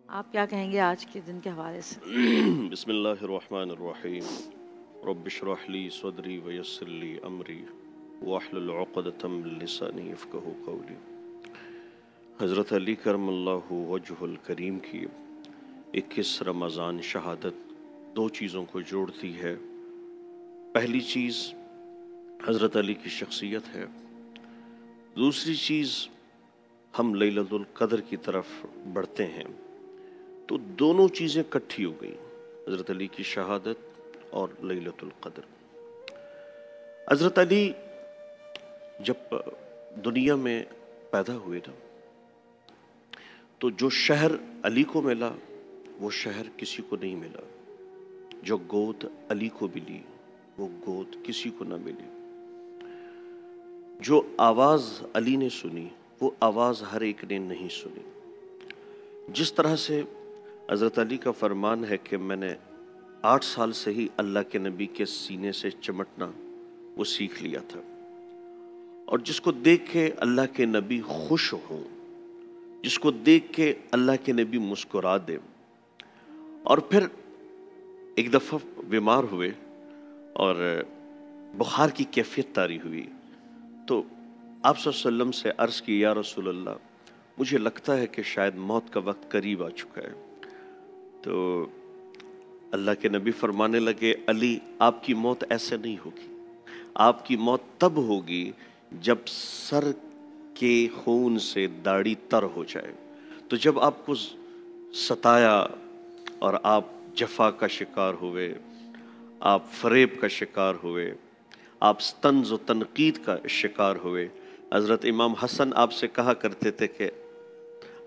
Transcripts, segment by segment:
آپ کیا کہیں گے آج کے دن کے حوالے سے؟ بسم اللہ الرحمن الرحیم رب اشرح لی صدری ویسر لی امری واحلل عقدۃ من لسانی یفقہوا قولی۔ حضرت علی کرم اللہ وجہ الکریم کی 21 رمضان شہادت دو چیزوں کو جوڑتی ہے۔ پہلی چیز حضرت علی کی شخصیت ہے، دوسری چیز ہم لیلۃ القدر کی طرف بڑھتے ہیں، تو دونوں چیزیں کٹھی ہو گئی، حضرت علی کی شہادت اور لیلۃ القدر۔ حضرت علی جب دنیا میں پیدا ہوئے نا، تو جو شہر علی کو ملا وہ شہر کسی کو نہیں ملا، جو گود علی کو ملی وہ گود کسی کو نہ ملی، جو آواز علی نے سنی وہ آواز ہر ایک نے نہیں سنی۔ جس طرح سے حضرت علی کا فرمان ہے کہ میں نے 8 سال سے ہی اللہ کے نبی کے سینے سے چمٹنا وہ سیکھ لیا تھا، اور جس کو دیکھ کے اللہ کے نبی خوش ہوں، جس کو دیکھ کے اللہ کے نبی مسکرا دے۔ اور پھر ایک دفعہ بیمار ہوئے اور بخار کی کیفیت طاری ہوئی، تو آپ صلی اللہ علیہ وسلم سے عرض کی، یا رسول اللہ مجھے لگتا ہے کہ شاید موت کا وقت قریب آ چکا ہے۔ تو اللہ کے نبی فرمانے لگے، علی آپ کی موت ایسے نہیں ہوگی، آپ کی موت تب ہوگی جب سر کے خون سے داڑھی تر ہو جائے۔ تو جب آپ کو ستایا اور آپ جفا کا شکار ہوئے، آپ فریب کا شکار ہوئے، آپ طنز و تنقید کا شکار ہوئے، حضرت امام حسن آپ سے کہا کرتے تھے کہ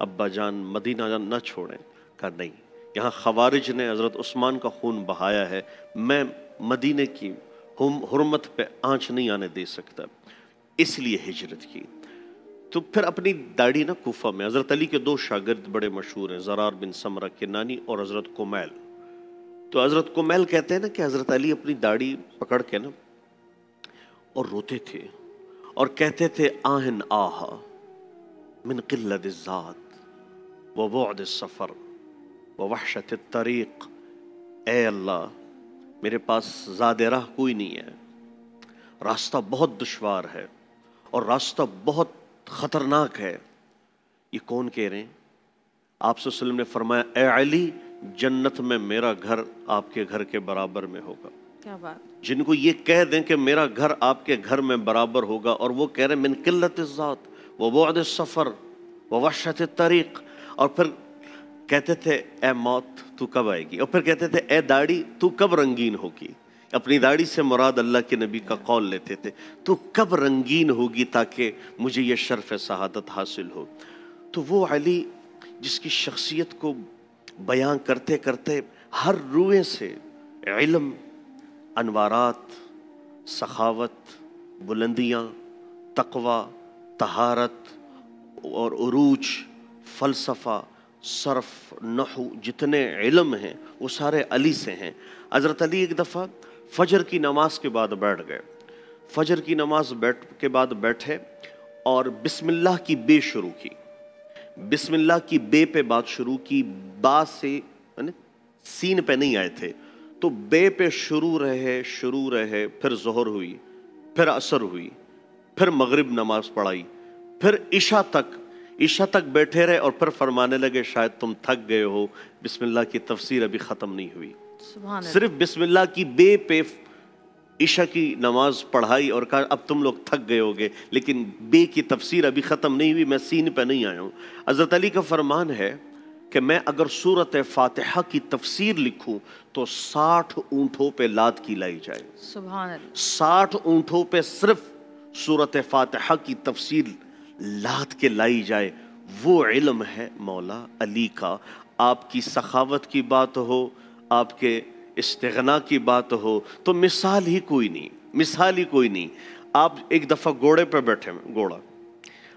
ابا جان مدینہ نہ چھوڑیں، کہا نہیں، یہاں خوارج نے حضرت عثمان کا خون بہایا ہے، میں مدینے کی حرمت پہ آنچ نہیں آنے دے سکتا، اس لیے ہجرت کی۔ تو پھر اپنی داڑھی نا کوفہ میں، حضرت علی کے 2 شاگرد بڑے مشہور ہیں، زرار بن سمرہ کنانی اور حضرت کمیل۔ تو حضرت کمیل کہتے ہیں نا کہ حضرت علی اپنی داڑھی پکڑ کے نا اور روتے تھے اور کہتے تھے، آہن آہا من قلت الذات وبعد السفر ووحشت الطریق، اے اللہ میرے پاس زاد راہ کوئی نہیں ہے، راستہ بہت دشوار ہے اور راستہ بہت خطرناک ہے۔ یہ کون کہہ رہے ہیں؟ آپ صلی اللہ علیہ وسلم نے فرمایا، اے علی جنت میں میرا گھر آپ کے گھر کے برابر میں ہوگا۔ کیا بات! جن کو یہ کہہ دیں کہ میرا گھر آپ کے گھر میں برابر ہوگا، اور وہ کہہ رہے ہیں من قلت الذات وبعد السفر ووحشت الطریق، اور پھر کہتے تھے اے موت تو کب آئے گی، اور پھر کہتے تھے اے داڑھی تو کب رنگین ہوگی۔ اپنی داڑھی سے مراد اللہ کے نبی کا قول لیتے تھے، تو کب رنگین ہوگی تاکہ مجھے یہ شرف سعادت حاصل ہو۔ تو وہ علی جس کی شخصیت کو بیان کرتے کرتے ہر روئے سے علم، انوارات، سخاوت، بلندیاں، تقوی، طہارت اور عروج، فلسفہ، صرف، نحو، جتنے علم ہیں وہ سارے علی سے ہیں۔ حضرت علی ایک دفعہ فجر کی نماز کے بعد بیٹھ گئے، فجر کی نماز کے بعد بیٹھے اور بسم اللہ کی بے شروع کی، بسم اللہ کی بے پہ بات شروع کی، با سے یعنی سین پہ نہیں آئے تھے، تو بے پہ شروع رہے، پھر ظہر ہوئی، پھر عصر ہوئی، پھر مغرب نماز پڑھائی، پھر عشاء تک بیٹھے رہے، اور پھر فرمانے لگے شاید تم تھک گئے ہو، بسم اللہ کی تفسیر ابھی ختم نہیں ہوئی۔ سبحان اللہ۔ صرف بسم اللہ کی بے پہ عشاء کی نماز پڑھائی اور کہا اب تم لوگ تھک گئے ہوگے، لیکن بے کی تفسیر ابھی ختم نہیں ہوئی، میں سین پہ نہیں آیا ہوں۔ حضرت علی کا فرمان ہے کہ میں اگر سورۃ فاتحہ کی تفسیر لکھوں تو 60 اونٹوں پہ لات کی لائی جائے، سبحان اللہ۔ 60 اونٹوں پہ صرف سورۃ فاتحہ کی تفسیر لات کے لائی جائے۔ وہ علم ہے مولا علی کا۔ آپ کی سخاوت کی بات ہو، آپ کے استغنا کی بات ہو، تو مثال ہی کوئی نہیں۔ آپ ایک دفعہ گھوڑے پہ بیٹھے ہیں، گھوڑا،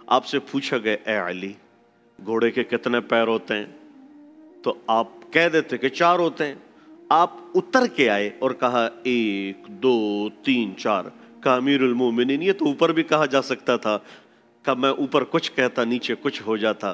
آپ سے پوچھا گیا اے علی گھوڑے کے کتنے پیر ہوتے ہیں، تو آپ کہہ دیتے کہ 4 ہوتے ہیں۔ آپ اتر کے آئے اور کہا 1 2 3 4، کہا امیر المومنین یہ تو اوپر بھی کہا جا سکتا تھا، کہ میں اوپر کچھ کہتا نیچے کچھ ہو جاتا۔